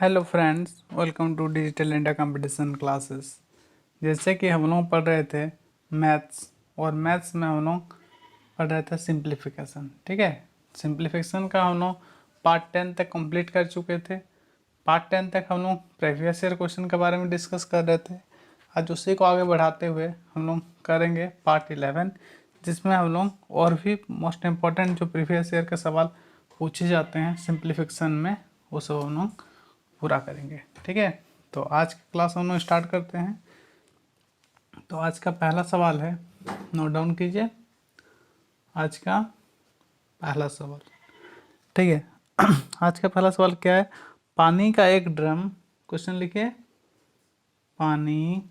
Hello friends, welcome to digital India competition classes. जैसे कि हम लोग पढ़ रहे थे मैथ्स, और मैथ्स में हम लोग पढ़ रहे थे सिंप्लीफिकेशन। ठीक है, सिंप्लीफिकेशन का हम लोग पार्ट 10 तक कंप्लीट कर चुके थे। पार्ट 10 तक हम लोग प्रीवियस ईयर क्वेश्चन के बारे में डिस्कस कर रहे थे। आज उसी को आगे बढ़ाते हुए हम लोग करेंगे पार्ट 11, जिसमें हम लोग और भी मोस्ट इम्पोर्टेंट जो प्रीवियस ईयर के सवाल पूछे जाते हैं सिंप्लीफिकेशन में, वो सब हम लोग पूरा करेंगे। ठीक है, तो आज की क्लास हम लोग स्टार्ट करते हैं। तो आज का पहला सवाल है, नोट डाउन कीजिए आज का पहला सवाल। ठीक है आज का पहला सवाल क्या है? पानी का एक ड्रम, क्वेश्चन लिखिए, पानी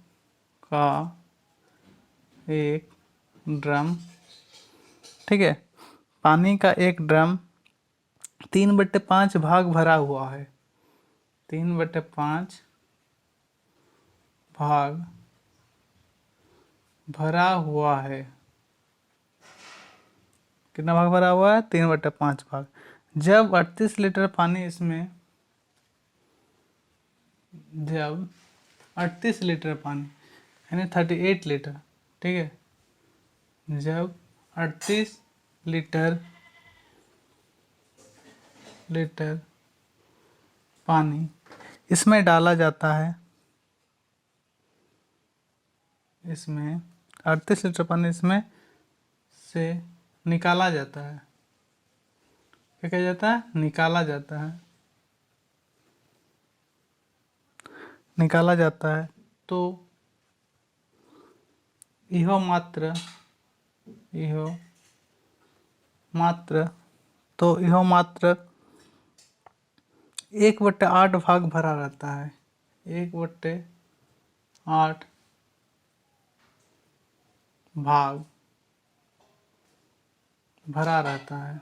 का एक ड्रम। ठीक है, पानी का एक ड्रम 3/5 भाग भरा हुआ है। 3/5 भाग भरा हुआ है। कितना भाग भरा हुआ है? 3/5 भाग। जब 38 लीटर पानी इसमें, जब 38 लीटर पानी यानी 38 लीटर, ठीक है, जब 38 लीटर पानी इसमें डाला जाता है, इसमें 38 लीटर पानी इसमें से निकाला जाता है। क्या कहा जाता है? निकाला जाता है, निकाला जाता है। तो यह मात्र तो यह मात्र 1/8 भाग भरा रहता है। 1/8 भाग भरा रहता है,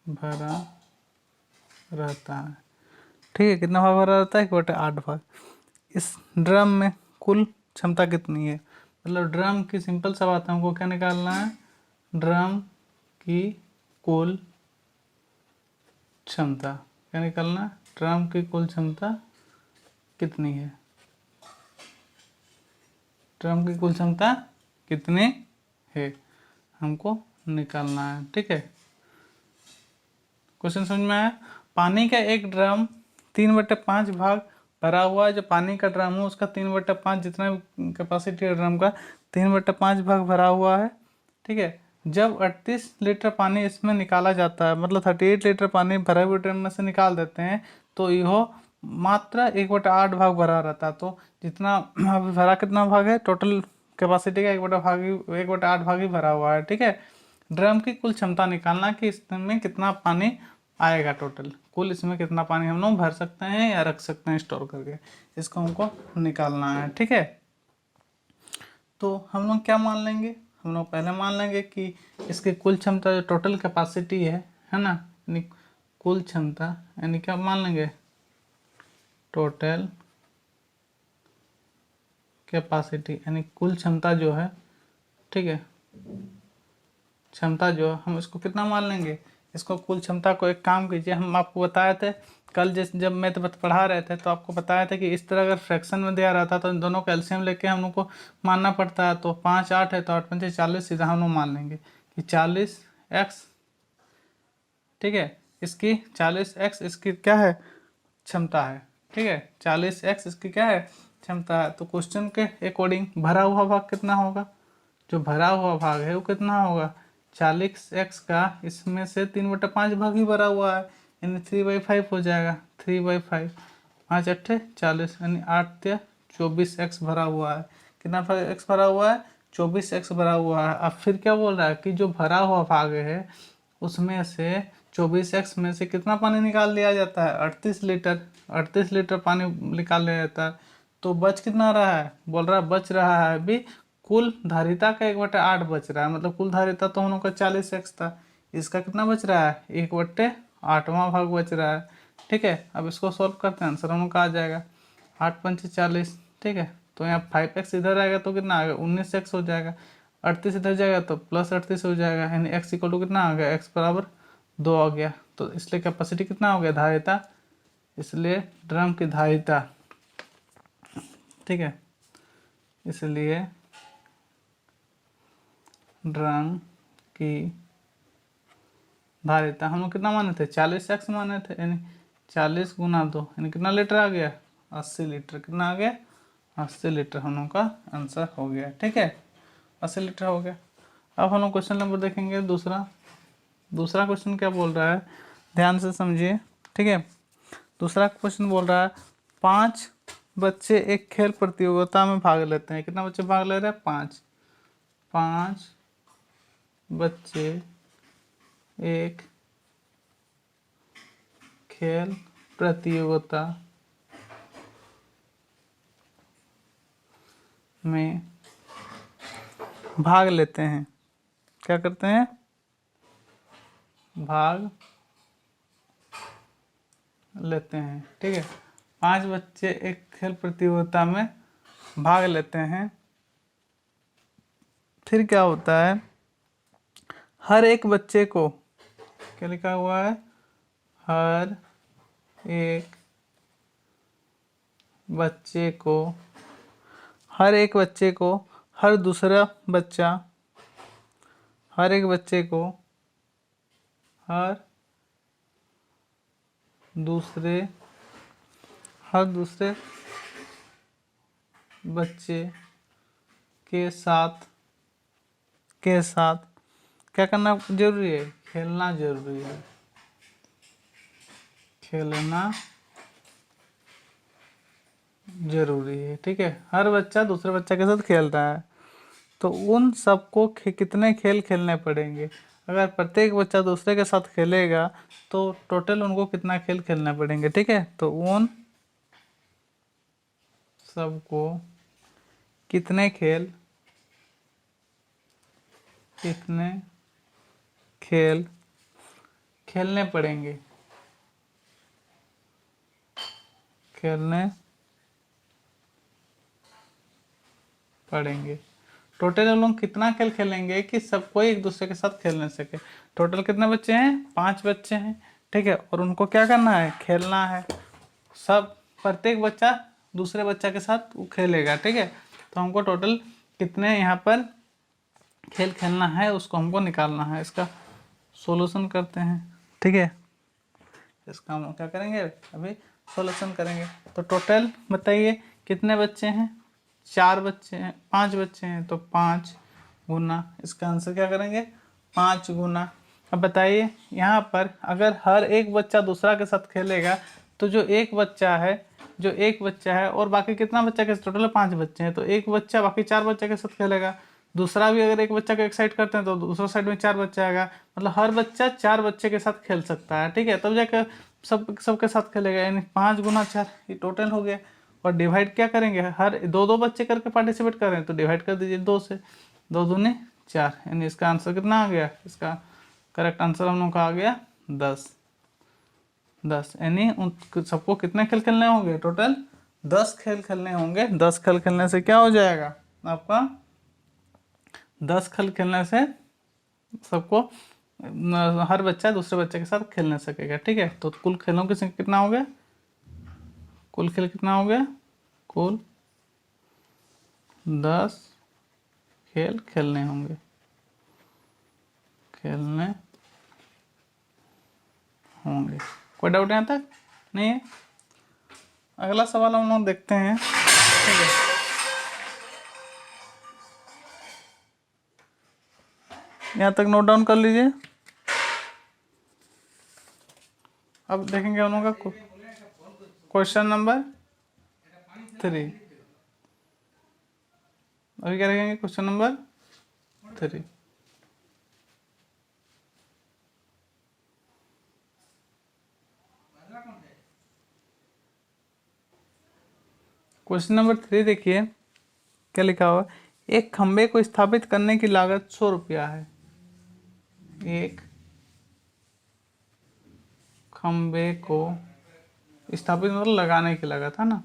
भरा रहता है। ठीक है, कितना भाग भरा रहता है? 1/8 भाग। इस ड्रम में कुल क्षमता कितनी है? मतलब ड्रम की सिंपल सा बात है, हमको क्या निकालना है? ड्रम की कुल क्षमता। क्या निकालना है? ड्रम की कुल क्षमता कितनी है? ड्रम की कुल क्षमता कितनी है, हमको निकालना है। ठीक है, क्वेश्चन समझ में आया? पानी का एक ड्रम 3/5 भाग भरा हुआ है। जो पानी का ड्रम है उसका 3/5, जितना भी कैपेसिटी है ड्रम का, 3/5 भाग भरा हुआ है। ठीक है, जब 38 लीटर पानी इसमें निकाला जाता है, मतलब 38 लीटर पानी भरे हुए ड्रम में से निकाल देते हैं, तो यह मात्र 1/8 भाग भरा रहता है। तो जितना अभी भरा, कितना भाग है टोटल कैपेसिटी का? 1/8 भाग ही भरा हुआ है। ठीक है, ड्रम की कुल क्षमता निकालना कि इसमें कितना पानी आएगा टोटल, कुल इसमें कितना पानी हम लोग भर सकते हैं या रख सकते हैं स्टोर करके, इसको हमको निकालना है। ठीक है, तो हम लोग क्या मान लेंगे? हम लोग पहले मान लेंगे कि इसकी कुल क्षमता, जो टोटल कैपेसिटी है ना, यानी कुल क्षमता, यानी क्या मान लेंगे? टोटल कैपेसिटी यानी कुल क्षमता जो है, ठीक है, क्षमता जो है, हम इसको कितना मान लेंगे? इसको कुल क्षमता को, एक काम कीजिए, हम आपको बताए थे कल, जब मैथ पढ़ा रहे थे तो आपको बताया था कि इस तरह अगर फ्रैक्शन में दिया रहता तो इन दोनों का एलसीएम लेके हम लोग को मानना पड़ता है। तो 5 8 है, तो 8 5 40, सीधा हम लोग मान लेंगे कि 40x, ठीक है, इसकी 40x इसकी क्या है? क्षमता है। ठीक है, 40x इसकी क्या है? क्षमता है। तो क्वेश्चन के अकॉर्डिंग भरा हुआ भाग कितना होगा? जो भरा हुआ भाग है वो कितना होगा? 40x का इसमें से 3/5 भाग ही भरा हुआ है, यानी 3/5 हो जाएगा। 3/5, 5 8 40, यानी 8 24x भरा हुआ है। कितना x भरा हुआ है? 24x भरा हुआ है। अब फिर क्या बोल रहा है कि जो भरा हुआ भाग है उसमें से 24x में से कितना पानी निकाल लिया जाता है? 38 लीटर। 38 लीटर पानी निकाल लिया जाता है। तो बच कितना रहा है? बोल रहा है बच रहा है अभी कुल धारिता का 1/8 बच रहा है। मतलब कुल धारिता तो हम लोग का 40x था, इसका कितना बच रहा है? 1/8वां भाग बच रहा है। ठीक है, अब इसको सॉल्व करते हैं, आंसर हम लोग का आ जाएगा 8 5 40। ठीक है, तो यहाँ 5x इधर आएगा तो कितना आएगा? 19x हो जाएगा। 38 इधर जाएगा तो +38 हो जाएगा, यानी x इक्वल टू कितना आ गया? x बराबर 2 आ गया। तो इसलिए कैपेसिटी कितना हो गया? धारिता इसलिए ड्रम की धारिता, ठीक है, इसलिए ड्रम की धारिता हम लोग कितना माने थे, 40x माने थे, यानी 40 गुना 2 यानी कितना लीटर आ गया, 80 लीटर। कितना आ गया, 80 लीटर हम लोग का आंसर हो गया। ठीक है, 80 लीटर हो गया। अब हम लोग क्वेश्चन नंबर देखेंगे दूसरा। दूसरा क्वेश्चन क्या बोल रहा है, ध्यान से समझिए। ठीक है, दूसरा क्वेश्चन बोल रहा है 5 बच्चे एक खेल प्रतियोगिता में भाग लेते हैं। कितना बच्चे भाग ले रहे हैं, 5। 5 बच्चे एक खेल प्रतियोगिता में भाग लेते हैं। क्या करते हैं, भाग लेते हैं। ठीक है, 5 बच्चे एक खेल प्रतियोगिता में भाग लेते हैं। फिर क्या होता है, हर एक बच्चे को, क्या लिखा हुआ है, हर एक बच्चे को, हर एक बच्चे को, हर दूसरा बच्चा, हर एक बच्चे को, हर दूसरे बच्चे के साथ क्या करना जरूरी है, खेलना जरूरी है। खेलना जरूरी है। ठीक है, हर बच्चा दूसरे बच्चा के साथ खेल रहा है, तो उन सबको कितने खेल खेलने पड़ेंगे। अगर प्रत्येक बच्चा दूसरे के साथ खेलेगा तो टोटल उनको कितना खेल खेलने पड़ेंगे। ठीक है, तो उन सबको कितने खेल खेलने पड़ेंगे, टोटल हम लोग कितना खेल खेलेंगे कि सब कोई एक दूसरे के साथ खेल नहीं सके। टोटल कितने बच्चे हैं, 5 बच्चे हैं। ठीक है, और उनको क्या करना है, खेलना है। सब प्रत्येक बच्चा दूसरे बच्चा के साथ वो खेलेगा। ठीक है, तो हमको टोटल कितने यहाँ पर खेल खेलना है उसको हमको निकालना है। इसका सॉल्यूशन करते हैं। ठीक है, इसका हम क्या करेंगे, अभी सॉल्यूशन करेंगे। तो टोटल बताइए कितने बच्चे हैं, 4 बच्चे हैं, 5 बच्चे हैं, तो 5 गुना, इसका आंसर क्या करेंगे, 5 गुना। अब बताइए यहाँ पर अगर हर एक बच्चा दूसरा के साथ खेलेगा तो जो एक बच्चा है और बाकी कितना बच्चा के, टोटल 5 बच्चे हैं, तो एक बच्चा बाकी 4 बच्चे के साथ खेलेगा। दूसरा भी अगर एक बच्चा को एक साइड करते हैं तो दूसरा साइड में 4 बच्चा आएगा, मतलब हर बच्चा 4 बच्चे के साथ खेल सकता है। ठीक है, तब जाकर सबके साथ खेलेगा, यानी 5 गुना 4 ये टोटल हो गया। और डिवाइड क्या करेंगे, हर 2 बच्चे करके पार्टिसिपेट कर रहे हैं तो डिवाइड कर दीजिए 2 से, 2 दूनी 4, यानी इसका आंसर कितना आ गया, इसका करेक्ट आंसर हम लोग का आ गया 10। यानी उन सबको कितने खेल खेलने होंगे, टोटल 10 खेल खेलने होंगे। 10 खेल खेलने से क्या हो जाएगा आपका, 10 खेल खेलने से सबको हर बच्चा दूसरे बच्चे के साथ खेल नहीं सकेगा। ठीक है, तो कुल खेलों की संख्या कितना हो गया, कुल खेल कितना हो गया, कुल 10 खेल खेलने होंगे, कोई डाउट यहाँ तक नहीं है। अगला सवाल हम लोग देखते हैं। ठीक है, यहाँ तक नोट डाउन कर लीजिए। अब देखेंगे हम लोग का क्वेश्चन नंबर 3। अभी क्या देखेंगे, क्वेश्चन नंबर 3। क्वेश्चन नंबर 3 देखिए क्या लिखा हुआ, एक खंबे को स्थापित करने की लागत 100 रुपया है। एक खंबे को स्थापित मतलब लगाने की लागत है ना,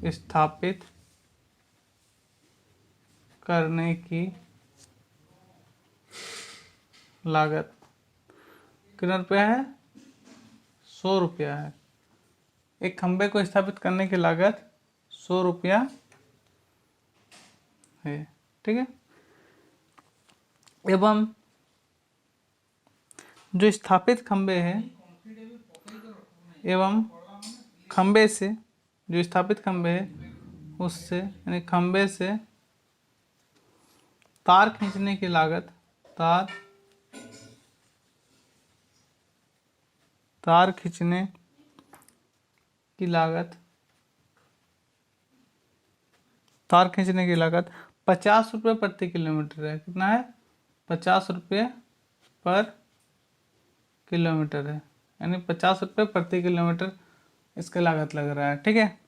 स्थापित करने की लागत कितना रुपया है, 100 रुपया है। एक खंबे को स्थापित करने की लागत 100 रुपया है, ठीक है। एवं जो स्थापित खंबे हैं, एवं खंबे से, जो स्थापित खंबे है उससे, यानी खंबे से तार खींचने की लागत, तार खींचने की लागत, तार खींचने की लागत 50 रुपये प्रति किलोमीटर है। कितना है? 50 रुपये पर किलोमीटर है, यानी 50 रुपये प्रति किलोमीटर इसका लागत लग रहा है, ठीक है।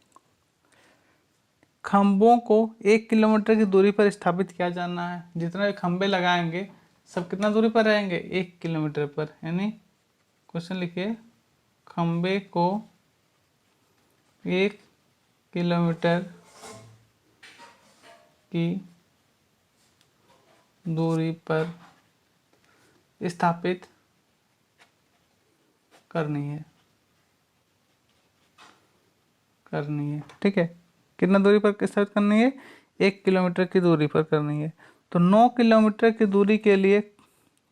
खंभों को 1 किलोमीटर की दूरी पर स्थापित किया जाना है। जितने खंबे लगाएंगे सब कितना दूरी पर रहेंगे? 1 किलोमीटर पर, यानी क्वेश्चन लिखिए, खंबे को 1 किलोमीटर की दूरी पर स्थापित करनी है, ठीक है। कितना दूरी पर स्थापित करनी है? 1 किलोमीटर की दूरी पर करनी है। तो 9 किलोमीटर की दूरी के लिए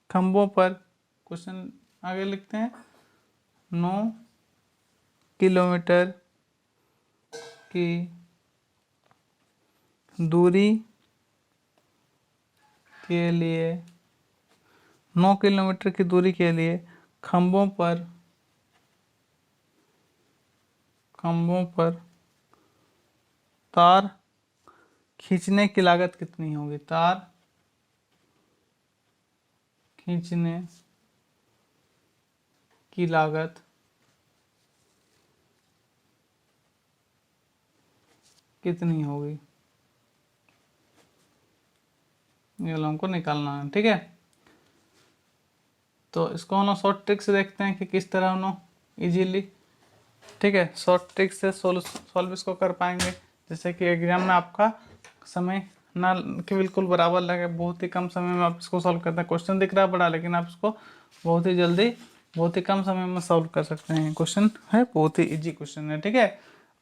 खंभों पर, क्वेश्चन आगे लिखते हैं, 9 किलोमीटर की दूरी के लिए, 9 किलोमीटर की दूरी के लिए खंभों पर तार खींचने की लागत कितनी होगी? तार खींचने की लागत कितनी होगी, ये हमको निकालना है, ठीक है। तो इसको हम शॉर्ट ट्रिक से देखते हैं कि किस तरह हम इजीली, ठीक है, शॉर्ट ट्रिक से सॉल्व इसको कर पाएंगे। जैसे कि एग्जाम में आपका समय ना कि बिल्कुल बराबर लगे, बहुत ही कम समय में आप इसको सॉल्व करते हैं। क्वेश्चन दिख रहा है बड़ा, लेकिन आप इसको बहुत ही जल्दी, बहुत ही कम समय में सॉल्व कर सकते हैं। क्वेश्चन है बहुत ही इजी क्वेश्चन है, ठीक है।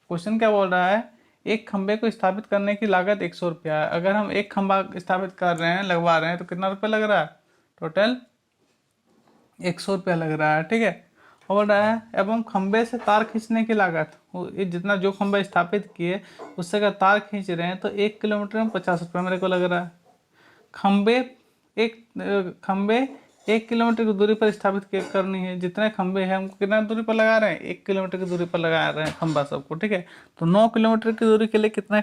क्वेश्चन क्या बोल रहा है? एक खंबे को स्थापित करने की लागत 100 रुपया है। अगर हम एक खंबा स्थापित कर रहे हैं, लगवा रहे हैं, तो कितना रुपया लग रहा है? टोटल 100 रुपया लग रहा है, ठीक है। बोल रहा है एवं खंबे से तार खींचने की लागत, जितना जो खंबा स्थापित किए उससे अगर तार खींच रहे हैं तो 1 किलोमीटर में 50 रुपया मेरे को लग रहा है। खंबे 1 किलोमीटर की दूरी पर स्थापित करनी है। जितने खंबे हैं हमको कितना दूरी पर लगा रहे हैं? 1 किलोमीटर की दूरी पर लगा रहे हैं खंबा सबको, ठीक है। तो 9 किलोमीटर की दूरी के लिए कितना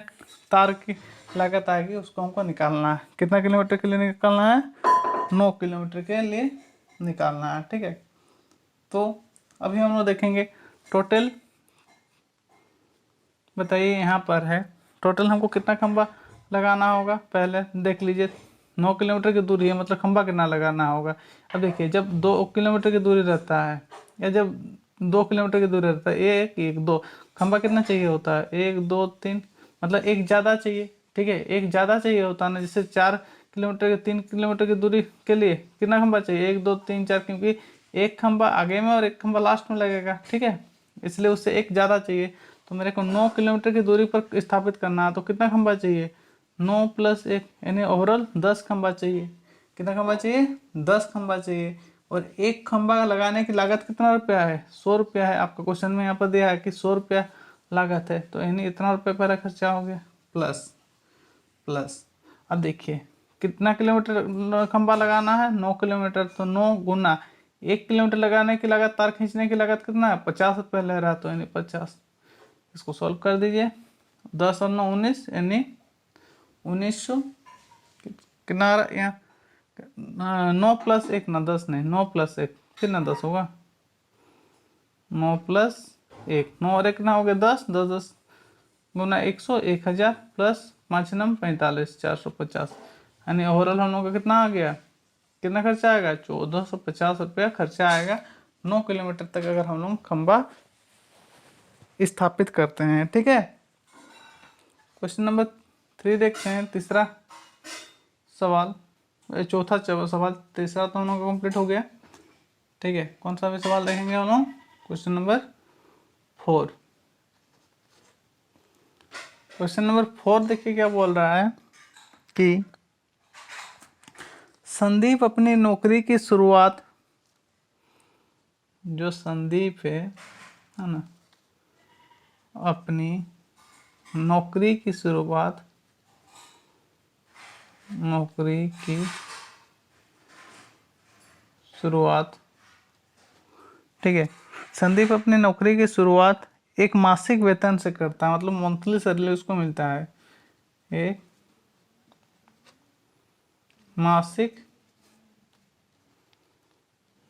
तार की लागत आएगी उसको हमको निकालना है। कितना किलोमीटर के लिए निकालना है? 9 किलोमीटर के लिए निकालना है, ठीक है। तो अभी हम लोग देखेंगे टोटल, बताइए यहाँ पर है टोटल हमको कितना खंबा लगाना होगा। पहले देख लीजिए, 9 किलोमीटर की दूरी है, मतलब खंबा कितना लगाना होगा। अब देखिए, जब 2 किलोमीटर की दूरी रहता है या जब 2 किलोमीटर की दूरी रहता है, एक दो खंबा कितना चाहिए होता है? 1 2 3, मतलब एक ज़्यादा चाहिए, ठीक है। एक ज़्यादा चाहिए होता है ना, जैसे 4 किलोमीटर के 3 किलोमीटर की दूरी के लिए कितना खंबा चाहिए? 1 2 3 4, क्योंकि एक खंबा आगे में और एक खंबा लास्ट में लगेगा, ठीक है, इसलिए उससे एक ज़्यादा चाहिए। तो मेरे को 9 किलोमीटर की दूरी पर स्थापित करना है, तो कितना खंबा चाहिए? 9 + 1, यानी ओवरऑल 10 खंबा चाहिए। कितना खंबा चाहिए? 10 खंबा चाहिए। और एक खंबा लगाने की लागत कितना रुपया है? 100 रुपया है। आपका क्वेश्चन में यहाँ पर दिया है कि 100 रुपया लागत है, तो यानी इतना रुपया पहला खर्चा हो गया, प्लस अब देखिए कितना किलोमीटर खंबा लगाना है? 9 किलोमीटर, तो 9 गुना 1 किलोमीटर लगाने की लागत, तार खींचने की लागत कितना है? 50 रुपये ले रहा, तो यानी 50। इसको सॉल्व कर दीजिए, 10 और 9 19, यानी 1900। कितना आ रहा यहाँ? 9 + 1 ना 10 नहीं, 9 + 1 कितना? 10 होगा। 9 + 1, 9 और 1 कितना हो गया? 10, 10 10 गुना 100, 1000 प्लस 5 9 45, 450, यानी ओवरऑल हम लोग का कितना आ गया? कितना खर्चा आएगा? 1450 रुपया खर्चा आएगा 9 किलोमीटर तक, अगर हम लोग खंबा स्थापित करते हैं, ठीक है। क्वेश्चन नंबर 3 देखते हैं, तीसरा सवाल, चौथा सवाल, तीसरा तो हम लोग का कंप्लीट हो गया, ठीक है। कौन सा भी सवाल देखेंगे हम लोग? Question number 4। क्वेश्चन नंबर 4 देखिए क्या बोल रहा है कि संदीप अपनी नौकरी की शुरुआत, जो संदीप है ना, अपनी नौकरी की शुरुआत, नौकरी की शुरुआत, ठीक है, संदीप अपनी नौकरी की शुरुआत एक मासिक वेतन से करता है, मतलब मंथली सैलरी उसको मिलता है, एक मासिक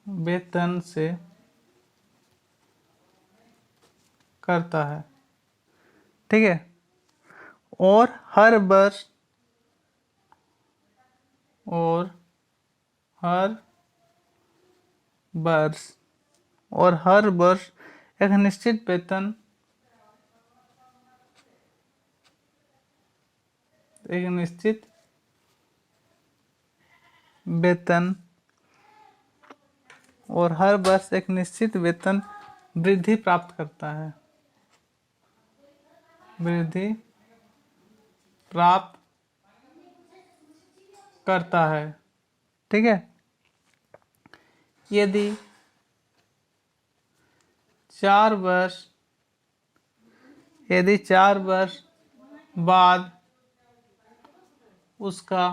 वेतन से करता है, ठीक है, और हर वर्ष, और हर वर्ष, और हर वर्ष एक निश्चित वेतन, एक निश्चित वेतन, और हर वर्ष एक निश्चित वेतन वृद्धि प्राप्त करता है, वृद्धि प्राप्त करता है, ठीक है। यदि 4 वर्ष, यदि 4 वर्ष बाद उसका,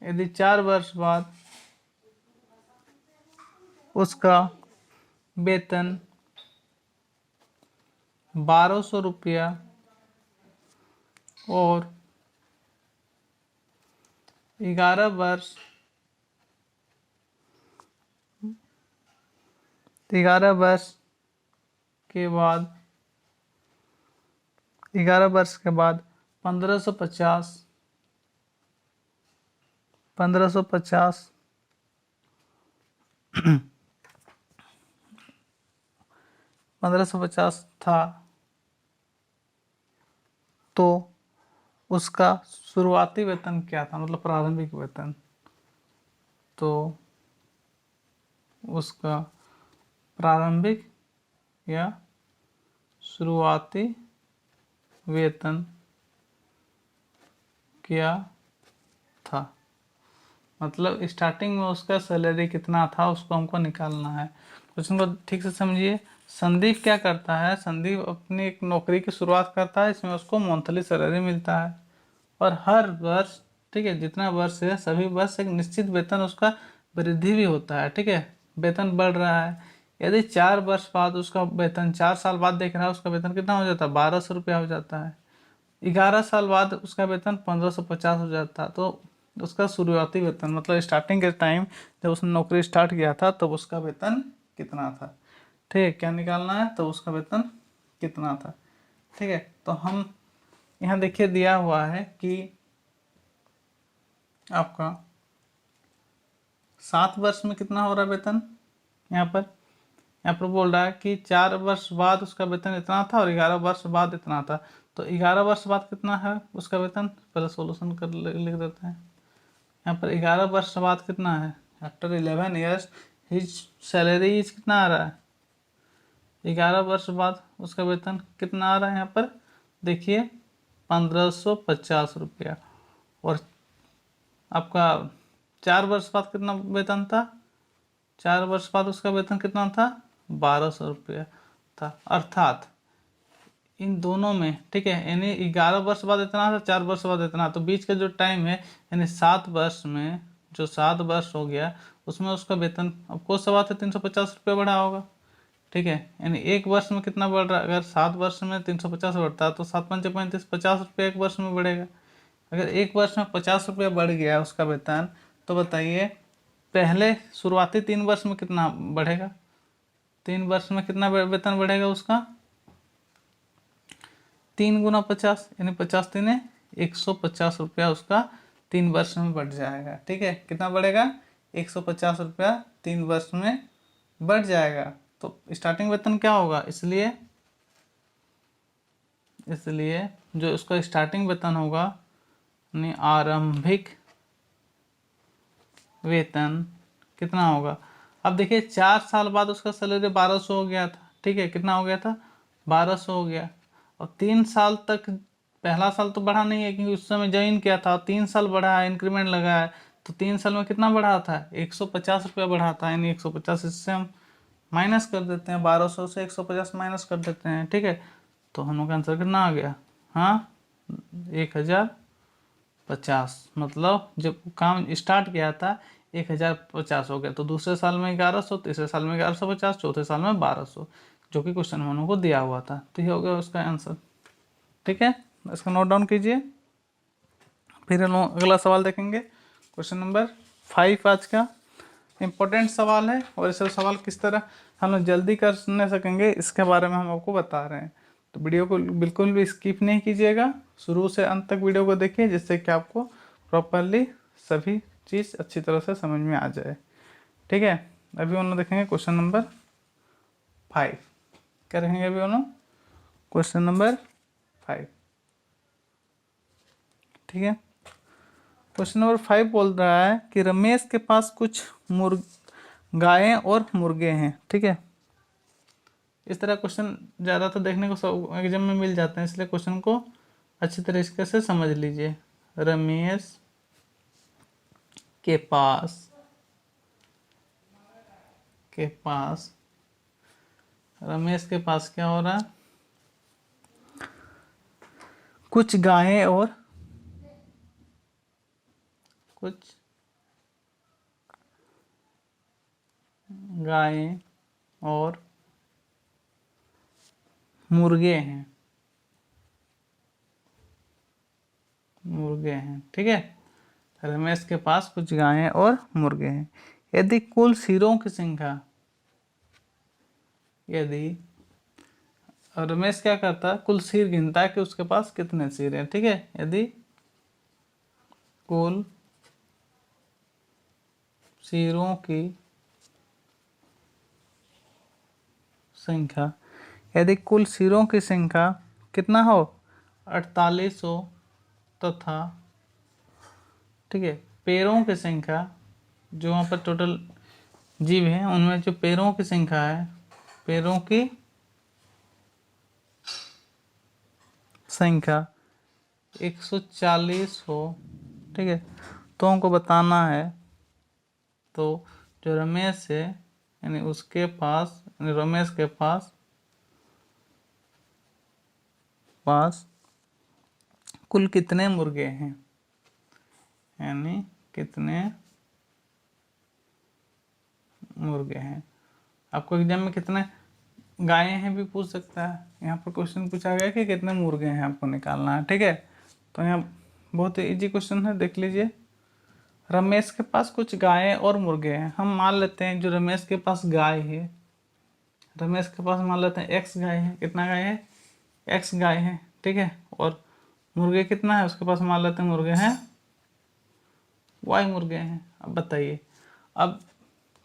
यदि 4 वर्ष बाद उसका वेतन 1200 रुपया और 11 वर्ष, 11 वर्ष के बाद, 11 वर्ष के बाद 1550, 1550 1550 था, तो उसका शुरुआती वेतन क्या था, मतलब प्रारंभिक वेतन, तो उसका प्रारंभिक या शुरुआती वेतन क्या था, मतलब स्टार्टिंग में उसका सैलरी कितना था उसको हमको निकालना है। क्वेश्चन को ठीक से समझिए। संदीप क्या करता है, संदीप अपनी एक नौकरी की शुरुआत करता है, इसमें उसको मंथली सैलरी मिलता है, और हर वर्ष, ठीक है, जितना वर्ष है सभी वर्ष एक निश्चित वेतन उसका वृद्धि भी होता है, ठीक है, वेतन बढ़ रहा है। यदि 4 वर्ष बाद उसका वेतन, 4 साल बाद देख रहा है, उसका वेतन कितना हो जाता है, 1200 रुपया हो जाता है। 11 साल बाद उसका वेतन 1550 हो जाता, तो उसका शुरुआती वेतन, मतलब स्टार्टिंग के टाइम जब उसने नौकरी स्टार्ट किया था तब उसका वेतन कितना था, ठीक है, क्या निकालना है, तो उसका वेतन कितना था, ठीक है। तो हम यहाँ देखिए दिया हुआ है कि आपका 7 वर्ष में कितना हो रहा है वेतन, यहाँ पर बोल रहा है कि 4 वर्ष बाद उसका वेतन इतना था और 11 वर्ष बाद इतना था, तो 11 वर्ष बाद कितना है उसका वेतन, पहले सोल्यूशन कर लिख देते हैं। यहाँ पर 11 वर्ष बाद कितना है, after 11 years his salary is कितना आ रहा है, 11 वर्ष बाद उसका वेतन कितना आ रहा है, यहाँ पर देखिए 1550 रुपया, और आपका 4 वर्ष बाद कितना वेतन था, 4 वर्ष बाद उसका वेतन कितना था, 1200 रुपया था, अर्थात इन दोनों में, ठीक है, यानी 11 वर्ष बाद इतना था, 4 वर्ष बाद इतना, तो बीच का जो टाइम है यानी 7 वर्ष में, जो 7 वर्ष हो गया उसमें उसका वेतन अब कोई सवा था 350 रुपया बढ़ा होगा, ठीक है, यानी एक वर्ष में कितना बढ़ रहा है, अगर 7 वर्ष में 350 बढ़ता है तो 7 पंचे 35, 50 रुपया एक वर्ष में बढ़ेगा। अगर एक वर्ष में 50 रुपया बढ़ गया उसका वेतन, तो बताइए पहले शुरुआती 3 वर्ष में कितना बढ़ेगा, 3 वर्ष में कितना वेतन बढ़ेगा उसका, 3 गुना 50, यानी 50 तीन 150 रुपया उसका 3 वर्ष में बढ़ जाएगा, ठीक है, कितना बढ़ेगा, 150 रुपया 3 वर्ष में बढ़ जाएगा। तो स्टार्टिंग वेतन क्या होगा, इसलिए जो उसका स्टार्टिंग वेतन होगा यानी आरंभिक वेतन कितना होगा। अब देखिए 4 साल बाद उसका सैलरी 1200 हो गया था, ठीक है, कितना हो गया था 1200 हो गया। और 3 साल तक, पहला साल तो बढ़ा नहीं है क्योंकि उस समय ज्वाइन किया था, और 3 साल बढ़ा है, इंक्रीमेंट लगा है, तो 3 साल में कितना बढ़ा था 150 रुपया बढ़ा था, यानी 150 इससे हम माइनस कर देते हैं, 1200 से 150 माइनस कर देते हैं, ठीक है। तो हम लोग का आंसर कितना आ गया, हाँ 1050। मतलब जब काम स्टार्ट किया था 1050 हो गया, तो दूसरे साल में 1100, तीसरे साल में 1150, चौथे साल में 1200, जो कि क्वेश्चन में उनको दिया हुआ था। तो ये हो गया उसका आंसर, ठीक है, इसको नोट डाउन कीजिए। फिर हम लोग अगला सवाल देखेंगे, क्वेश्चन नंबर 5 आज का इम्पोर्टेंट सवाल है, और इस सवाल किस तरह हम लोग जल्दी कर सकेंगे इसके बारे में हम आपको बता रहे हैं। तो वीडियो को बिल्कुल भी स्किप नहीं कीजिएगा, शुरू से अंत तक वीडियो को देखिए, जिससे कि आपको प्रॉपरली सभी चीज़ अच्छी तरह से समझ में आ जाए, ठीक है। अभी हम लोग देखेंगे क्वेश्चन नंबर 5। क्या देखेंगे अभी हम लोग, क्वेश्चन नंबर 5, ठीक है। क्वेश्चन नंबर 5 बोल रहा है कि रमेश के पास कुछ गायें और मुर्गे हैं, ठीक है। इस तरह क्वेश्चन ज़्यादातर देखने को सब एग्जाम में मिल जाते हैं, इसलिए क्वेश्चन को अच्छी तरीके से समझ लीजिए। रमेश के पास रमेश के पास क्या हो रहा है, कुछ गायें और मुर्गे हैं, ठीक है। रमेश के पास कुछ गायें और मुर्गे हैं। यदि कुल सिरों की संख्या, यदि रमेश क्या करता है, कुल सिर गिनता है कि उसके पास कितने सिर हैं, ठीक है। यदि कुल सिरों की संख्या, यदि कुल सिरों की संख्या कितना हो 48 हो, तथा ठीक है पैरों की संख्या, जो वहाँ पर टोटल जीव है उनमें जो पैरों की संख्या है, पैरों की संख्या 140 हो, ठीक है, तो हमको बताना है। तो जो रमेश है, यानी उसके पास, यानी रमेश के पास कुल कितने मुर्गे हैं, यानी कितने मुर्गे हैं। आपको एग्जाम में कितने गायें हैं भी पूछ सकता है, यहाँ पर क्वेश्चन पूछा गया कि कितने मुर्गे हैं आपको निकालना है, ठीक है। तो यहाँ बहुत ही इजी क्वेश्चन है, देख लीजिए। रमेश के पास कुछ गायें और मुर्गे हैं। हम मान लेते हैं जो रमेश के पास गाय है, रमेश के पास मान लेते हैं एक्स गाय है, कितना गाय है, एक्स गाय है, ठीक है। और मुर्गे कितना है उसके पास, मान लेते हैं मुर्गे हैं वाई मुर्गे हैं। अब बताइए, अब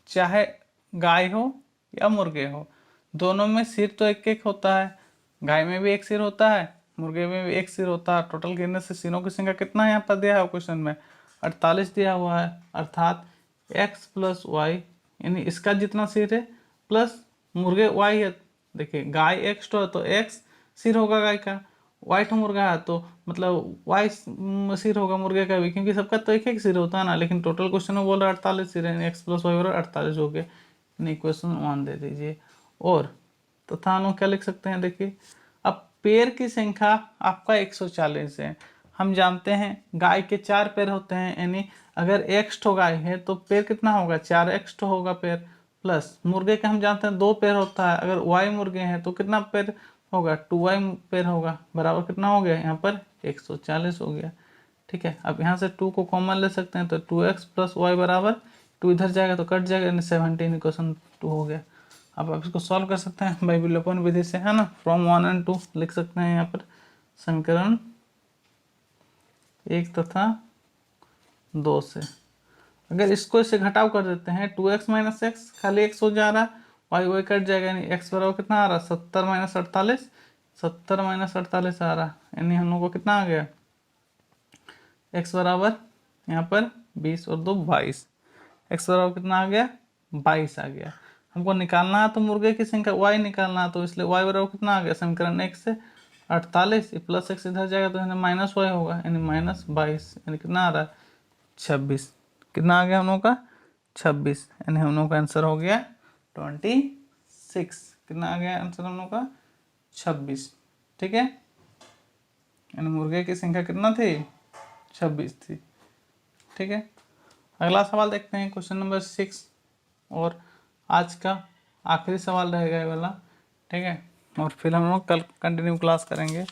चाहे गाय हो या मुर्गे हो, दोनों में सिर तो एक एक होता है। गाय में भी एक सिर होता है, मुर्गे में भी एक सिर होता है। टोटल गिनने से सिरों की संख्या कितना यहाँ पर दिया है क्वेश्चन में, 48 दिया हुआ है। अर्थात x प्लस वाई, यानी इसका जितना सिर है प्लस मुर्गे वाई है। देखिए गाय एक्स तो है तो एक्स सिर होगा गाय का, वाइट मुर्गा है तो मतलब वाई सिर होगा मुर्गे का भी, क्योंकि सबका तो एक एक सिर होता है ना। लेकिन टोटल क्वेश्चन में बोल रहा है 48 सिर है, एक्स प्लस वाई बराबर 48 हो गए, नहीं क्वेश्चन 1 दे दीजिए। और तथा हम लोग क्या लिख सकते हैं, देखिए अब पैर की संख्या आपका 140 है। हम जानते हैं गाय के 4 पैर होते हैं, यानी अगर एक्स ठो गाय है तो पैर कितना होगा 4x ठो होगा पैर, प्लस मुर्गे का हम जानते हैं 2 पैर होता है। अगर वाई मुर्गे हैं तो कितना पैर होगा 2y पैर होगा, बराबर कितना हो गया यहाँ पर 140 हो गया, ठीक है। अब यहाँ से 2 को कॉमन ले सकते हैं तो 2x प्लस वाई बराबर 2 इधर जाएगा तो कट जाएगा, यानी 17 इक्वेशन 2 हो गया। अब आप इसको सॉल्व कर सकते हैं बाई विलोपन विधि से, है ना। फ्रॉम 1 और 2 लिख सकते हैं यहाँ पर समीकरण 1 तथा 2 से। अगर इसको इससे घटाव कर देते हैं 2x माइनस एक्स, खाली x हो जा रहा है, वाई वाई कट जाएगा, यानी x बराबर कितना आ रहा है 70 माइनस 48, 70 माइनस 48 आ रहा है, यानी हम लोग को कितना आ गया x बराबर यहाँ पर 20 और 2 22, x बराबर कितना आ गया 22 आ गया। हमको निकालना है तो मुर्गे की संख्या y निकालना है, तो इसलिए y बराबर कितना आ गया समीकरण 1 से 48, प्लस x इधर जाएगा तो यानी माइनस y होगा, यानी -22, यानी कितना आ रहा है 26। कितना आ गया हम लोगों का 26, यानी हम लोगों का आंसर हो गया 26। कितना आ गया आंसर हम लोगों का 26। ठीक है, यानी मुर्गे की संख्या कितना थी 26 थी। ठीक है, अगला सवाल देखते हैं, क्वेश्चन नंबर 6, और आज का आखिरी सवाल रहेगा ये वाला। ठीक है, और फिर हम लोग कल कंटिन्यू क्लास करेंगे।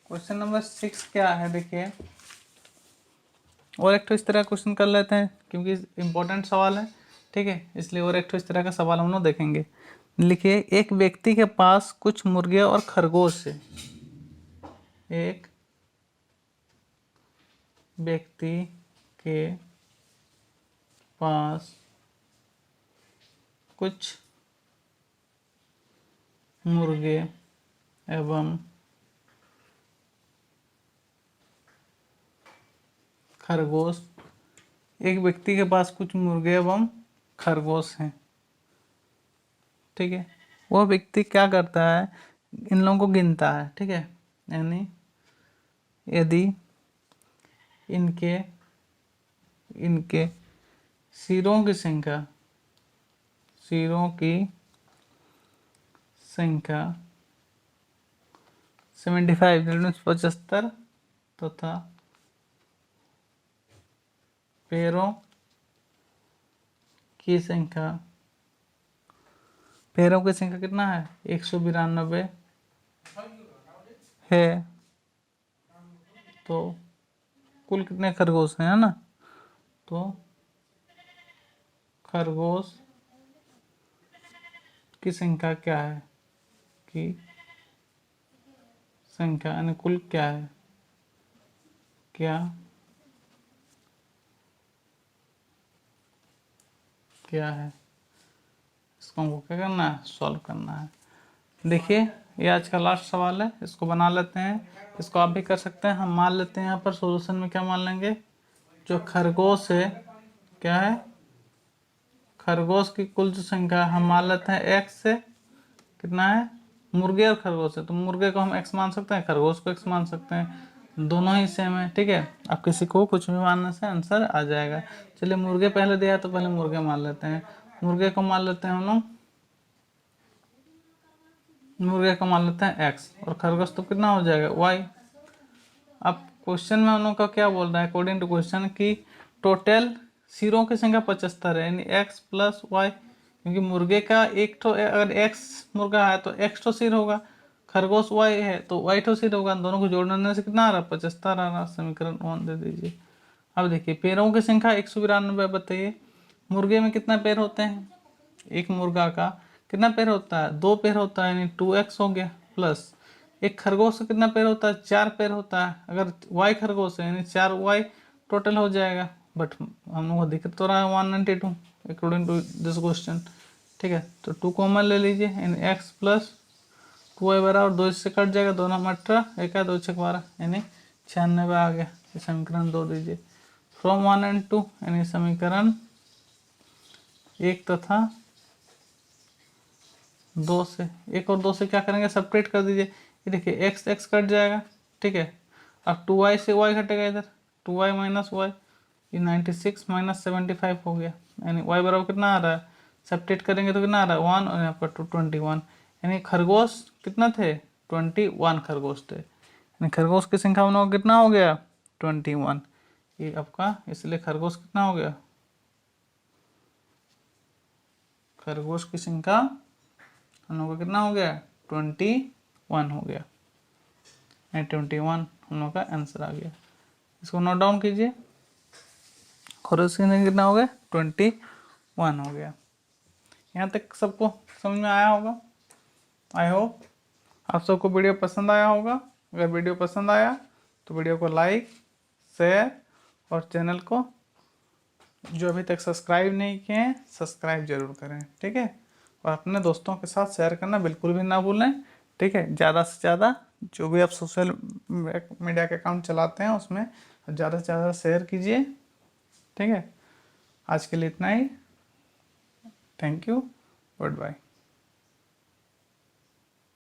क्वेश्चन नंबर 6 क्या है देखिए, और एक तो इस तरह क्वेश्चन कर लेते हैं क्योंकि इम्पोर्टेंट सवाल है। ठीक है, इसलिए और एक तो इस तरह का सवाल हम लोग देखेंगे। लिखिए, एक व्यक्ति के पास कुछ मुर्गे और खरगोश है। एक व्यक्ति के पास कुछ मुर्गे एवं खरगोश, एक व्यक्ति के पास कुछ मुर्गे एवं खरगोश हैं। ठीक है, वह व्यक्ति क्या करता है, इन लोगों को गिनता है। ठीक है, यानी यदि इनके इनके सिरों की संख्या 75 75 तथा पैरों की संख्या कितना है 192 है, तो कुल कितने खरगोश हैं, है ना। तो खरगोश की संख्या क्या है, की संख्या यानी कुल क्या है, क्या है, इसको हमको क्या करना है, सॉल्व करना है। देखिए, ये आज का लास्ट सवाल है, इसको बना लेते हैं। इसको आप भी कर सकते हैं। हम मान लेते हैं यहाँ पर सॉल्यूशन में क्या मान लेंगे, जो खरगोश है, क्या है, खरगोश की कुल जो संख्या हम मान लेते हैं x से, कितना है, मुर्गे और खरगोश है तो मुर्गे को हम x मान सकते हैं, खरगोश को x मान सकते हैं, दोनों ही सेम है। ठीक है, अब किसी को कुछ भी मानने से आंसर आ जाएगा। चलिए, मुर्गे पहले दिया तो पहले मुर्गे मान लेते हैं। मुर्गे को मान लेते हैं हम लोग, मुर्गे को मान लेते हैं x, और खरगोश तो कितना हो जाएगा y। अब क्वेश्चन में हम लोग का क्या बोल रहा है, अकॉर्डिंग टू क्वेश्चन की टोटल सिरों की संख्या 75 है, यानी x प्लस वाई, क्योंकि मुर्गे का एक तो अगर x मुर्गा है तो x तो सिर होगा, खरगोश y है तो y तो सिर होगा, दोनों को जोड़ने से कितना आ रहा है 75 आ रहा। समीकरण 1 दे दीजिए। अब देखिए, पैरों की संख्या 192, बताइए मुर्गे में कितना पैर होते हैं, एक मुर्गा का कितना पैर होता है, 2 पैर होता है, यानी 2x हो गया, प्लस एक खरगोश का कितना पैर होता है, 4 पैर होता है, अगर y खरगोश है यानी 4y टोटल हो जाएगा। बट हम लोग को दिख तो रहा है 192 अकॉर्डिंग टू दिस क्वेश्चन। ठीक है, तो 2 कॉमन ले लीजिए, यानी x प्लस 2y बराबर 2 इससे कट जाएगा, 2 9 18, 1 2 6 12, यानी 96 आ गया। समीकरण 2 दीजिए। फ्रॉम 1 and 2, यानी समीकरण 1 तथा 2 से, 1 और 2 से क्या करेंगे, सेपरेट कर दीजिए। ये देखिए x x कट जाएगा। ठीक है, अब 2y से y घटेगा, इधर 2y माइनस वाई, ये 96 माइनस 75 हो गया, यानी y बराबर कितना आ रहा है, सेपरेट करेंगे तो कितना आ रहा है 1, और यहाँ पर 21, यानी खरगोश कितना थे 21 खरगोश थे, यानी खरगोश की संख्या हम लोग कितना हो गया 21। ये आपका, इसलिए खरगोश कितना हो गया, खरगोश की संख्या हम लोग का कितना हो गया 21 हो गया, 21 हम लोग का आंसर आ गया। इसको नोट डाउन कीजिए, खरगोश की संख्या कितना हो गया 21 हो गया। यहाँ तक सबको समझ में आया होगा। आई होप आप सबको वीडियो पसंद आया होगा। अगर वीडियो पसंद आया तो वीडियो को लाइक, शेयर और चैनल को जो अभी तक सब्सक्राइब नहीं किए हैं सब्सक्राइब जरूर करें। ठीक है, और अपने दोस्तों के साथ शेयर करना बिल्कुल भी ना भूलें। ठीक है, ज़्यादा से ज़्यादा जो भी आप सोशल मीडिया के अकाउंट चलाते हैं उसमें ज़्यादा से ज़्यादा शेयर कीजिए। ठीक है, आज के लिए इतना ही। Thank you, good bye.